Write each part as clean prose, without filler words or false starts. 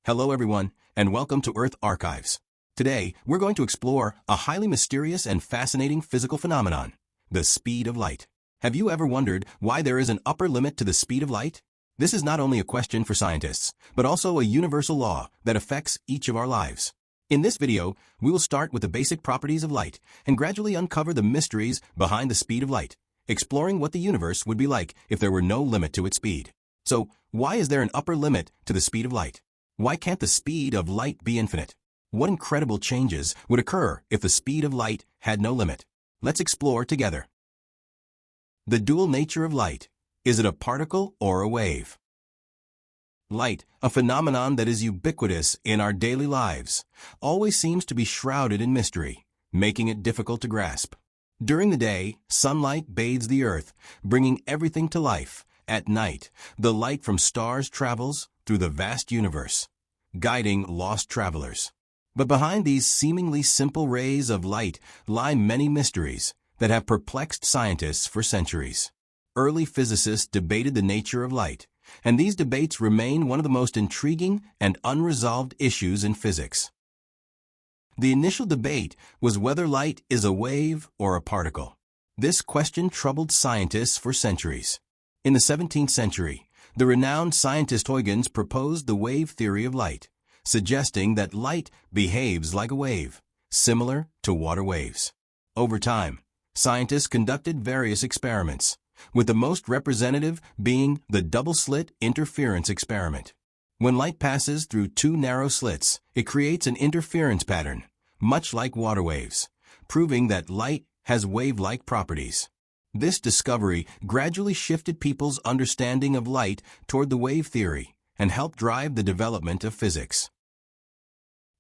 Hello everyone, and welcome to Earth Archives. Today, we're going to explore a highly mysterious and fascinating physical phenomenon, the speed of light. Have you ever wondered why there is an upper limit to the speed of light? This is not only a question for scientists, but also a universal law that affects each of our lives. In this video, we will start with the basic properties of light and gradually uncover the mysteries behind the speed of light, exploring what the universe would be like if there were no limit to its speed. So, why is there an upper limit to the speed of light? Why can't the speed of light be infinite? What incredible changes would occur if the speed of light had no limit? Let's explore together. The dual nature of light. Is it a particle or a wave? Light, a phenomenon that is ubiquitous in our daily lives, always seems to be shrouded in mystery, making it difficult to grasp. During the day, sunlight bathes the earth, bringing everything to life. At night, the light from stars travels through the vast universe, guiding lost travelers. But behind these seemingly simple rays of light lie many mysteries that have perplexed scientists for centuries. Early physicists debated the nature of light, and these debates remain one of the most intriguing and unresolved issues in physics. The initial debate was whether light is a wave or a particle. This question troubled scientists for centuries. In the 17th century, the renowned scientist Huygens proposed the wave theory of light, suggesting that light behaves like a wave, similar to water waves. Over time, scientists conducted various experiments, with the most representative being the double-slit interference experiment. When light passes through two narrow slits, it creates an interference pattern, much like water waves, proving that light has wave-like properties. This discovery gradually shifted people's understanding of light toward the wave theory and helped drive the development of physics.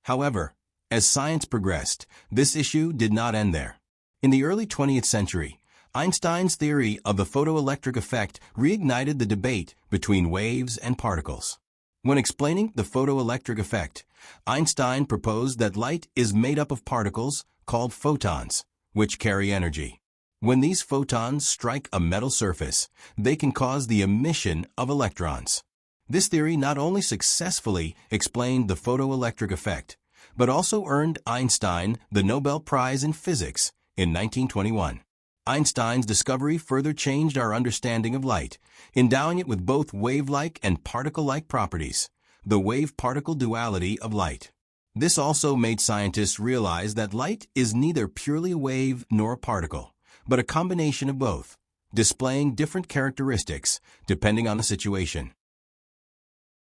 However, as science progressed, this issue did not end there. In the early 20th century, Einstein's theory of the photoelectric effect reignited the debate between waves and particles. When explaining the photoelectric effect, Einstein proposed that light is made up of particles called photons, which carry energy. When these photons strike a metal surface, they can cause the emission of electrons. This theory not only successfully explained the photoelectric effect, but also earned Einstein the Nobel Prize in Physics in 1921. Einstein's discovery further changed our understanding of light, endowing it with both wave-like and particle-like properties, the wave-particle duality of light. This also made scientists realize that light is neither purely a wave nor a particle, but a combination of both, displaying different characteristics depending on the situation.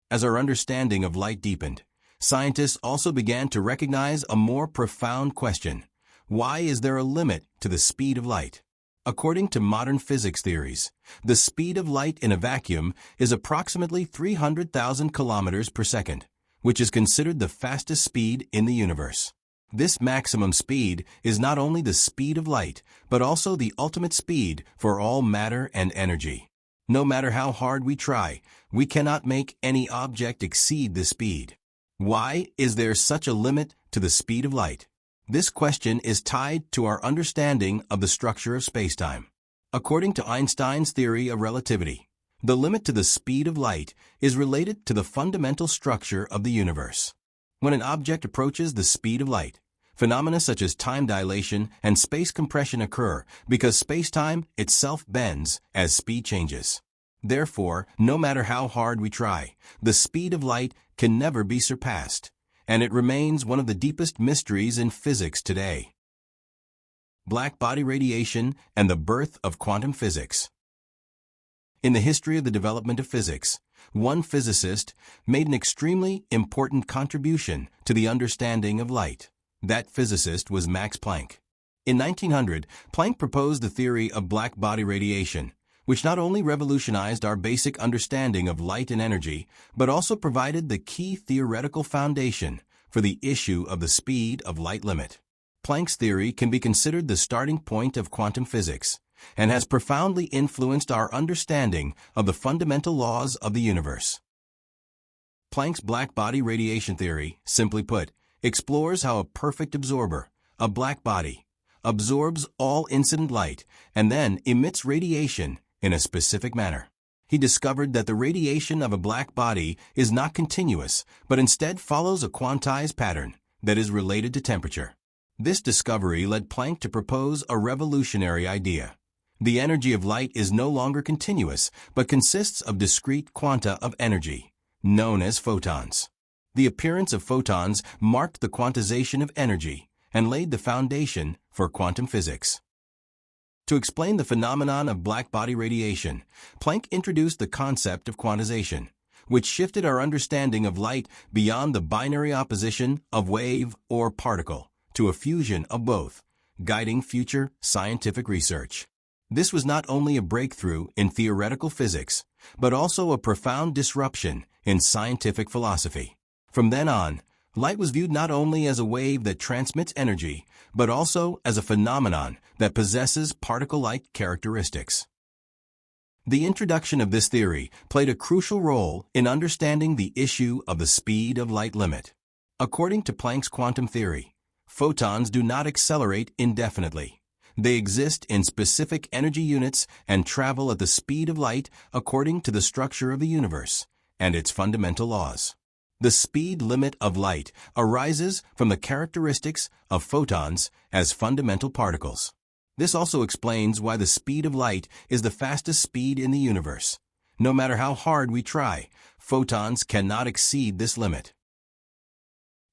As our understanding of light deepened, scientists also began to recognize a more profound question: why is there a limit to the speed of light? According to modern physics theories, the speed of light in a vacuum is approximately 300,000 kilometers per second, which is considered the fastest speed in the universe. This maximum speed is not only the speed of light, but also the ultimate speed for all matter and energy. No matter how hard we try, we cannot make any object exceed this speed. Why is there such a limit to the speed of light? This question is tied to our understanding of the structure of spacetime. According to Einstein's theory of relativity, the limit to the speed of light is related to the fundamental structure of the universe. When an object approaches the speed of light, phenomena such as time dilation and space compression occur because spacetime itself bends as speed changes. Therefore, no matter how hard we try, the speed of light can never be surpassed, and it remains one of the deepest mysteries in physics today. Black body radiation and the birth of quantum physics. In the history of the development of physics, one physicist made an extremely important contribution to the understanding of light. That physicist was Max Planck. In 1900, Planck proposed the theory of black body radiation, which not only revolutionized our basic understanding of light and energy, but also provided the key theoretical foundation for the issue of the speed of light limit. Planck's theory can be considered the starting point of quantum physics, and has profoundly influenced our understanding of the fundamental laws of the universe. Planck's black body radiation theory, simply put, explores how a perfect absorber, a black body, absorbs all incident light and then emits radiation in a specific manner. He discovered that the radiation of a black body is not continuous, but instead follows a quantized pattern that is related to temperature. This discovery led Planck to propose a revolutionary idea. The energy of light is no longer continuous, but consists of discrete quanta of energy, known as photons. The appearance of photons marked the quantization of energy and laid the foundation for quantum physics. To explain the phenomenon of black body radiation, Planck introduced the concept of quantization, which shifted our understanding of light beyond the binary opposition of wave or particle to a fusion of both, guiding future scientific research. This was not only a breakthrough in theoretical physics, but also a profound disruption in scientific philosophy. From then on, light was viewed not only as a wave that transmits energy, but also as a phenomenon that possesses particle-like characteristics. The introduction of this theory played a crucial role in understanding the issue of the speed of light limit. According to Planck's quantum theory, photons do not accelerate indefinitely. They exist in specific energy units and travel at the speed of light according to the structure of the universe and its fundamental laws. The speed limit of light arises from the characteristics of photons as fundamental particles. This also explains why the speed of light is the fastest speed in the universe. No matter how hard we try, photons cannot exceed this limit.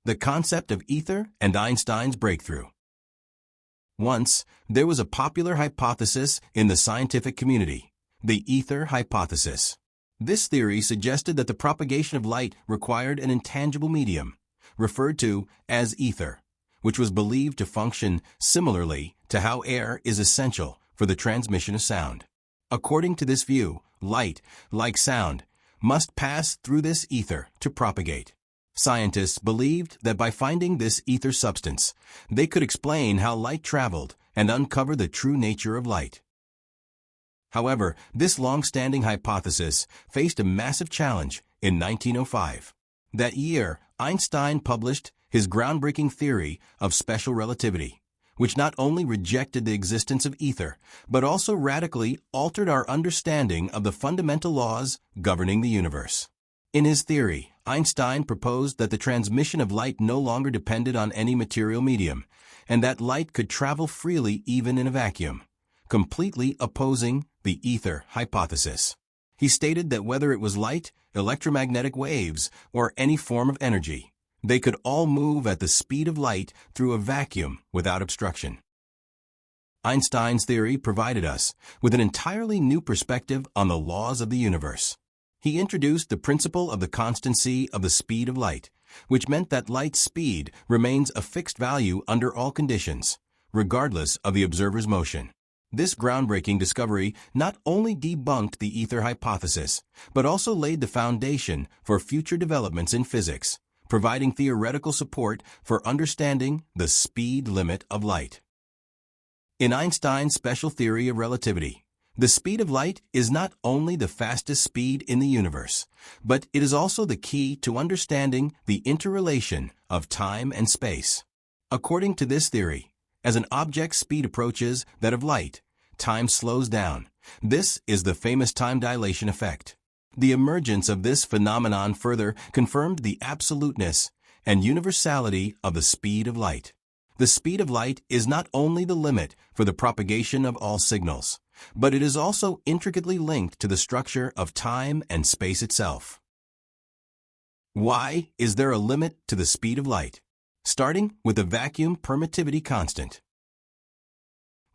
The concept of ether and Einstein's breakthrough. Once, there was a popular hypothesis in the scientific community, the ether hypothesis. This theory suggested that the propagation of light required an intangible medium, referred to as ether, which was believed to function similarly to how air is essential for the transmission of sound. According to this view, light, like sound, must pass through this ether to propagate. Scientists believed that by finding this ether substance, they could explain how light traveled and uncover the true nature of light. However, this long-standing hypothesis faced a massive challenge in 1905. That year, Einstein published his groundbreaking theory of special relativity, which not only rejected the existence of ether, but also radically altered our understanding of the fundamental laws governing the universe. In his theory, Einstein proposed that the transmission of light no longer depended on any material medium, and that light could travel freely even in a vacuum, completely opposing the ether hypothesis. He stated that whether it was light, electromagnetic waves, or any form of energy, they could all move at the speed of light through a vacuum without obstruction. Einstein's theory provided us with an entirely new perspective on the laws of the universe. He introduced the principle of the constancy of the speed of light, which meant that light's speed remains a fixed value under all conditions, regardless of the observer's motion. This groundbreaking discovery not only debunked the ether hypothesis, but also laid the foundation for future developments in physics, providing theoretical support for understanding the speed limit of light. In Einstein's special theory of relativity, the speed of light is not only the fastest speed in the universe, but it is also the key to understanding the interrelation of time and space. According to this theory, as an object's speed approaches that of light, time slows down. This is the famous time dilation effect. The emergence of this phenomenon further confirmed the absoluteness and universality of the speed of light. The speed of light is not only the limit for the propagation of all signals, but it is also intricately linked to the structure of time and space itself. Why is there a limit to the speed of light? Starting with the vacuum permittivity constant.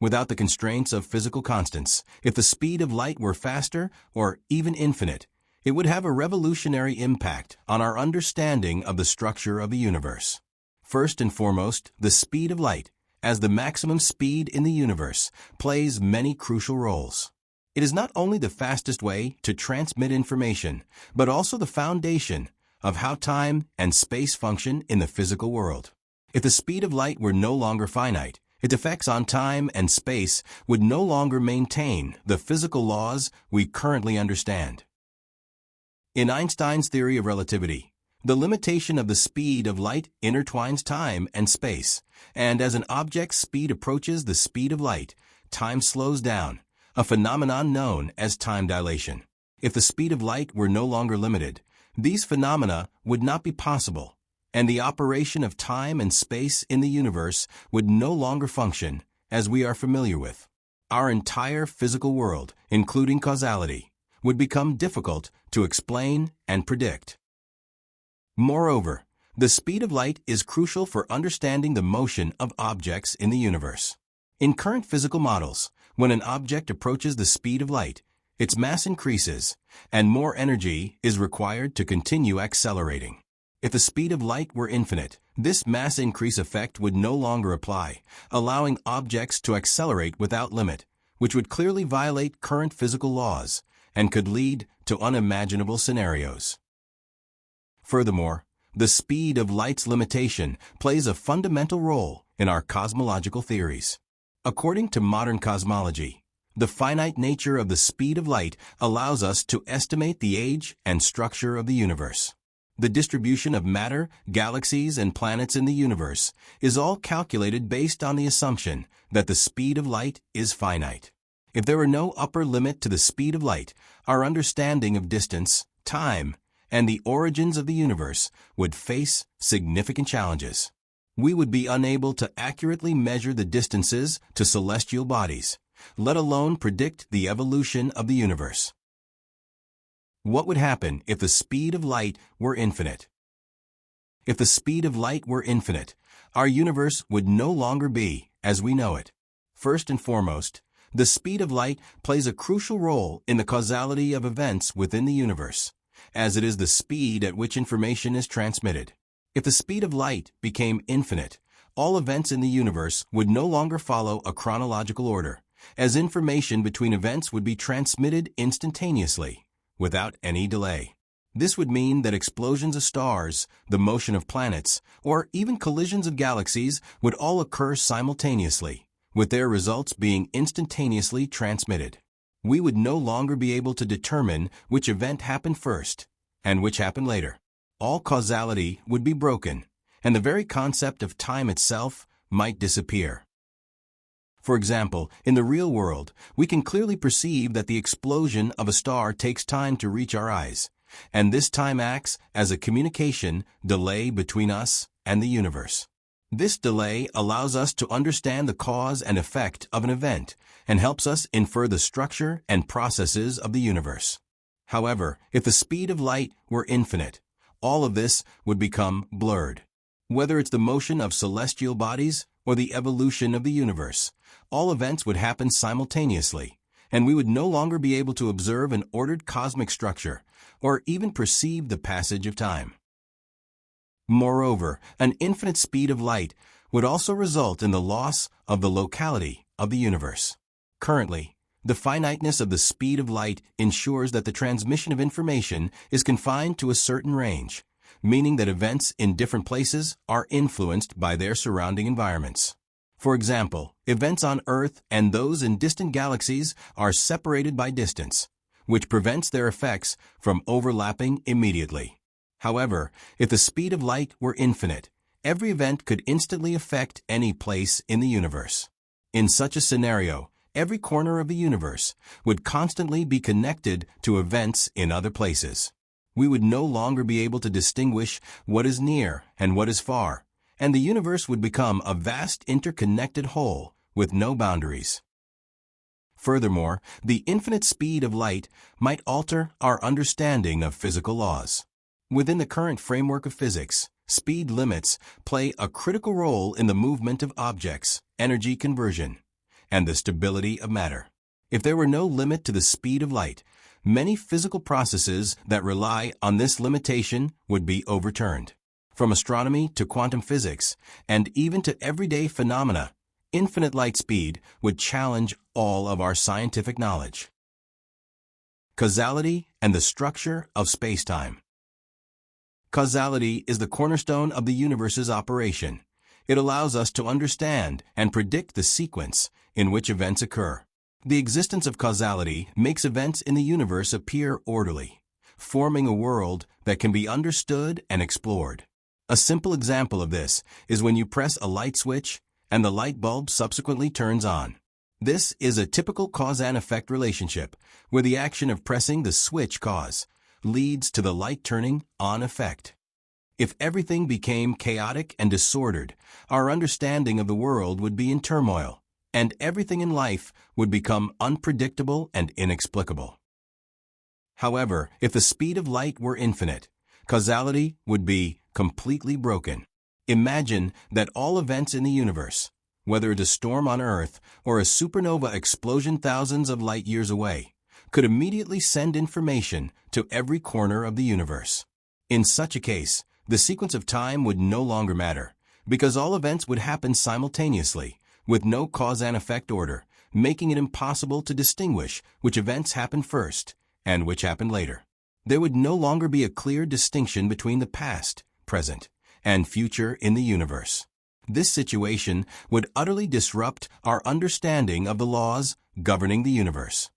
Without the constraints of physical constants, if the speed of light were faster or even infinite, it would have a revolutionary impact on our understanding of the structure of the universe. First and foremost, the speed of light, as the maximum speed in the universe, plays many crucial roles. It is not only the fastest way to transmit information, but also the foundation of how time and space function in the physical world. If the speed of light were no longer finite, its effects on time and space would no longer maintain the physical laws we currently understand. In Einstein's theory of relativity, the limitation of the speed of light intertwines time and space, and as an object's speed approaches the speed of light, time slows down, a phenomenon known as time dilation. If the speed of light were no longer limited, these phenomena would not be possible, and the operation of time and space in the universe would no longer function as we are familiar with. Our entire physical world, including causality, would become difficult to explain and predict. Moreover, the speed of light is crucial for understanding the motion of objects in the universe. In current physical models, when an object approaches the speed of light, its mass increases, and more energy is required to continue accelerating. If the speed of light were infinite, this mass increase effect would no longer apply, allowing objects to accelerate without limit, which would clearly violate current physical laws and could lead to unimaginable scenarios. Furthermore, the speed of light's limitation plays a fundamental role in our cosmological theories. According to modern cosmology, the finite nature of the speed of light allows us to estimate the age and structure of the universe. The distribution of matter, galaxies, and planets in the universe is all calculated based on the assumption that the speed of light is finite. If there were no upper limit to the speed of light, our understanding of distance, time, and the origins of the universe would face significant challenges. We would be unable to accurately measure the distances to celestial bodies, let alone predict the evolution of the universe. What would happen if the speed of light were infinite? If the speed of light were infinite, our universe would no longer be as we know it. First and foremost, the speed of light plays a crucial role in the causality of events within the universe, as it is the speed at which information is transmitted. If the speed of light became infinite, all events in the universe would no longer follow a chronological order, as information between events would be transmitted instantaneously, without any delay. This would mean that explosions of stars, the motion of planets, or even collisions of galaxies would all occur simultaneously, with their results being instantaneously transmitted. We would no longer be able to determine which event happened first and which happened later. All causality would be broken, and the very concept of time itself might disappear. For example, in the real world, we can clearly perceive that the explosion of a star takes time to reach our eyes, and this time acts as a communication delay between us and the universe. This delay allows us to understand the cause and effect of an event and helps us infer the structure and processes of the universe. However, if the speed of light were infinite, all of this would become blurred. Whether it's the motion of celestial bodies or the evolution of the universe, all events would happen simultaneously, and we would no longer be able to observe an ordered cosmic structure or even perceive the passage of time. Moreover, an infinite speed of light would also result in the loss of the locality of the universe. Currently, the finiteness of the speed of light ensures that the transmission of information is confined to a certain range, meaning that events in different places are influenced by their surrounding environments. For example, events on Earth and those in distant galaxies are separated by distance, which prevents their effects from overlapping immediately. However, if the speed of light were infinite, every event could instantly affect any place in the universe. In such a scenario, every corner of the universe would constantly be connected to events in other places. We would no longer be able to distinguish what is near and what is far, and the universe would become a vast interconnected whole with no boundaries. Furthermore, the infinite speed of light might alter our understanding of physical laws. Within the current framework of physics, speed limits play a critical role in the movement of objects, energy conversion, and the stability of matter. If there were no limit to the speed of light, many physical processes that rely on this limitation would be overturned. From astronomy to quantum physics, and even to everyday phenomena, infinite light speed would challenge all of our scientific knowledge. Causality and the structure of spacetime. Causality is the cornerstone of the universe's operation. It allows us to understand and predict the sequence in which events occur. The existence of causality makes events in the universe appear orderly, forming a world that can be understood and explored. A simple example of this is when you press a light switch and the light bulb subsequently turns on. This is a typical cause and effect relationship, where the action of pressing the switch cause leads to the light turning on effect. If everything became chaotic and disordered, our understanding of the world would be in turmoil, and everything in life would become unpredictable and inexplicable. However, if the speed of light were infinite, causality would be completely broken. Imagine that all events in the universe, whether it's a storm on Earth or a supernova explosion thousands of light years away, could immediately send information to every corner of the universe. In such a case, the sequence of time would no longer matter, because all events would happen simultaneously, with no cause and effect order, making it impossible to distinguish which events happened first and which happened later. There would no longer be a clear distinction between the past, present, and future in the universe. This situation would utterly disrupt our understanding of the laws governing the universe.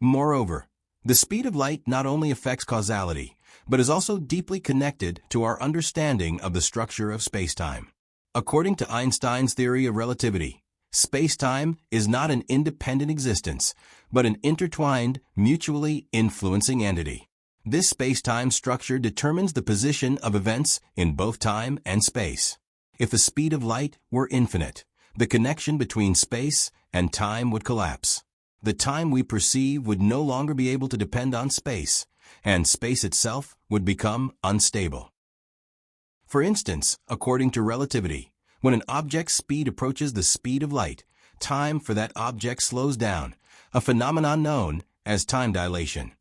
Moreover, the speed of light not only affects causality, but is also deeply connected to our understanding of the structure of spacetime. According to Einstein's theory of relativity, spacetime is not an independent existence, but an intertwined, mutually influencing entity. This spacetime structure determines the position of events in both time and space. If the speed of light were infinite, the connection between space and time would collapse. The time we perceive would no longer be able to depend on space, and space itself would become unstable. For instance, according to relativity, when an object's speed approaches the speed of light, time for that object slows down, a phenomenon known as time dilation.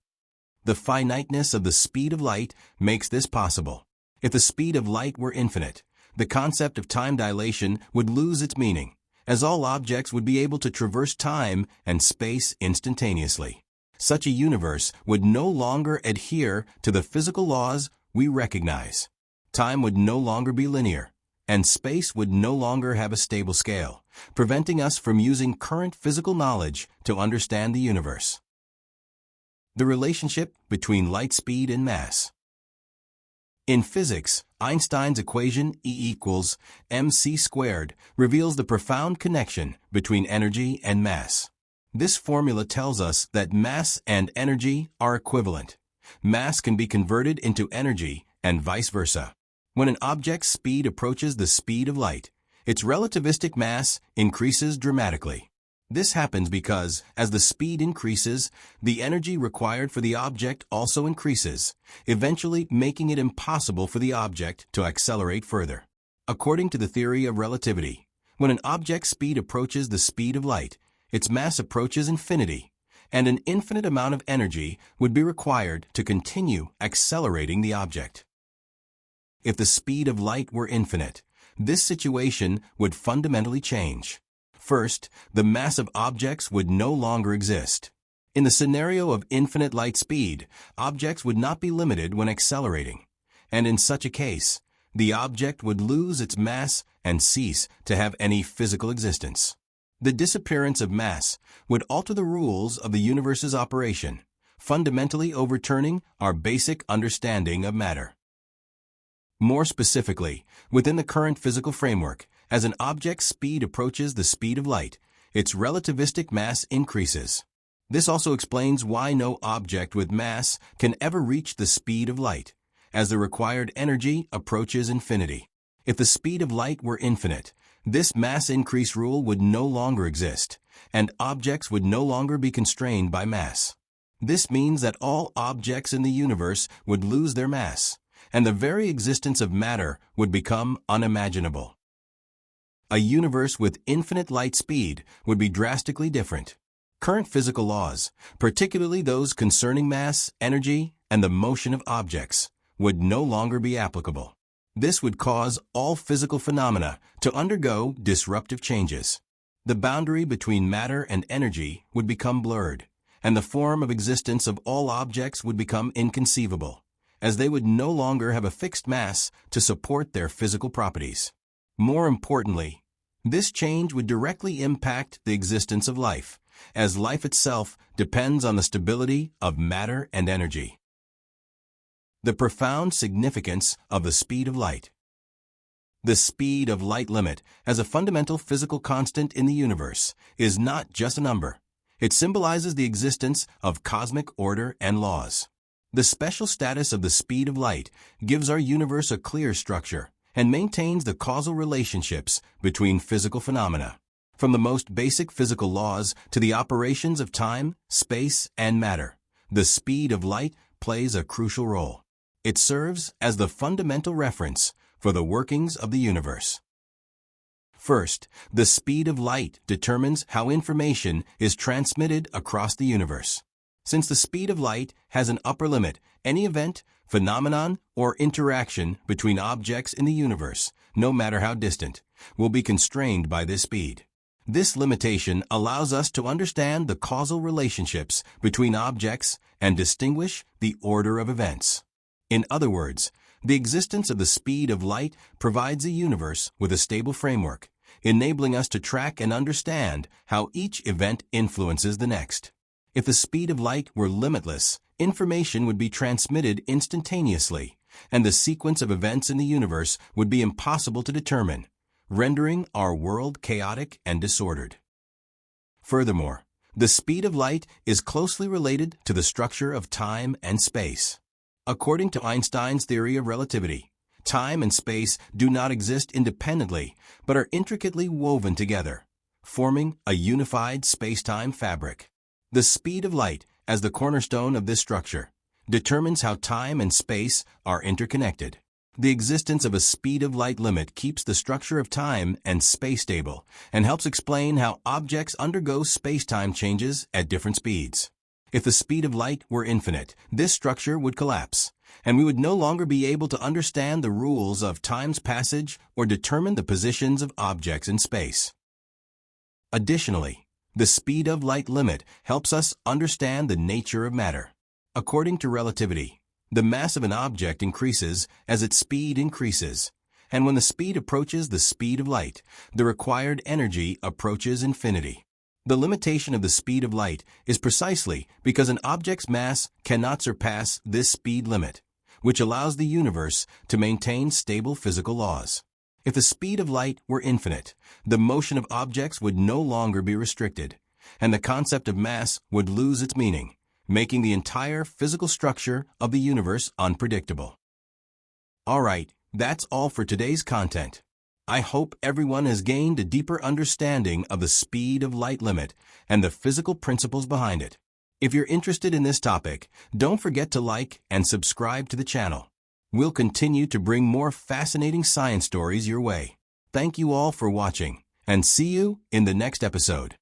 The finiteness of the speed of light makes this possible. If the speed of light were infinite, the concept of time dilation would lose its meaning, as all objects would be able to traverse time and space instantaneously. Such a universe would no longer adhere to the physical laws we recognize. Time would no longer be linear, and space would no longer have a stable scale, preventing us from using current physical knowledge to understand the universe. The relationship between light speed and mass. In physics, Einstein's equation E equals mc squared reveals the profound connection between energy and mass. This formula tells us that mass and energy are equivalent. Mass can be converted into energy and vice versa. When an object's speed approaches the speed of light, its relativistic mass increases dramatically. This happens because, as the speed increases, the energy required for the object also increases, eventually making it impossible for the object to accelerate further. According to the theory of relativity, when an object's speed approaches the speed of light, its mass approaches infinity, and an infinite amount of energy would be required to continue accelerating the object. If the speed of light were infinite, this situation would fundamentally change. First, the mass of objects would no longer exist. In the scenario of infinite light speed, objects would not be limited when accelerating, and in such a case, the object would lose its mass and cease to have any physical existence. The disappearance of mass would alter the rules of the universe's operation, fundamentally overturning our basic understanding of matter. More specifically, within the current physical framework, as an object's speed approaches the speed of light, its relativistic mass increases. This also explains why no object with mass can ever reach the speed of light, as the required energy approaches infinity. If the speed of light were infinite, this mass increase rule would no longer exist, and objects would no longer be constrained by mass. This means that all objects in the universe would lose their mass, and the very existence of matter would become unimaginable. A universe with infinite light speed would be drastically different. Current physical laws, particularly those concerning mass, energy, and the motion of objects, would no longer be applicable. This would cause all physical phenomena to undergo disruptive changes. The boundary between matter and energy would become blurred, and the form of existence of all objects would become inconceivable, as they would no longer have a fixed mass to support their physical properties. More importantly, this change would directly impact the existence of life, as life itself depends on the stability of matter and energy. The profound significance of the speed of light. The speed of light limit, as a fundamental physical constant in the universe, is not just a number. It symbolizes the existence of cosmic order and laws. The special status of the speed of light gives our universe a clear structure and maintains the causal relationships between physical phenomena. From the most basic physical laws to the operations of time, space, and matter, the speed of light plays a crucial role. It serves as the fundamental reference for the workings of the universe. First, the speed of light determines how information is transmitted across the universe. Since the speed of light has an upper limit, any event, phenomenon, or interaction between objects in the universe, no matter how distant, will be constrained by this speed. This limitation allows us to understand the causal relationships between objects and distinguish the order of events. In other words, the existence of the speed of light provides the universe with a stable framework, enabling us to track and understand how each event influences the next. If the speed of light were limitless, information would be transmitted instantaneously, and the sequence of events in the universe would be impossible to determine, rendering our world chaotic and disordered. Furthermore, the speed of light is closely related to the structure of time and space. According to Einstein's theory of relativity, time and space do not exist independently, but are intricately woven together, forming a unified space-time fabric. The speed of light, as the cornerstone of this structure, determines how time and space are interconnected. The existence of a speed of light limit keeps the structure of time and space stable and helps explain how objects undergo space-time changes at different speeds. If the speed of light were infinite, this structure would collapse, and we would no longer be able to understand the rules of time's passage or determine the positions of objects in space. Additionally, the speed of light limit helps us understand the nature of matter. According to relativity, the mass of an object increases as its speed increases, and when the speed approaches the speed of light, the required energy approaches infinity. The limitation of the speed of light is precisely because an object's mass cannot surpass this speed limit, which allows the universe to maintain stable physical laws. If the speed of light were infinite, the motion of objects would no longer be restricted, and the concept of mass would lose its meaning, making the entire physical structure of the universe unpredictable. Alright, that's all for today's content. I hope everyone has gained a deeper understanding of the speed of light limit and the physical principles behind it. If you're interested in this topic, don't forget to like and subscribe to the channel. We'll continue to bring more fascinating science stories your way. Thank you all for watching, and see you in the next episode.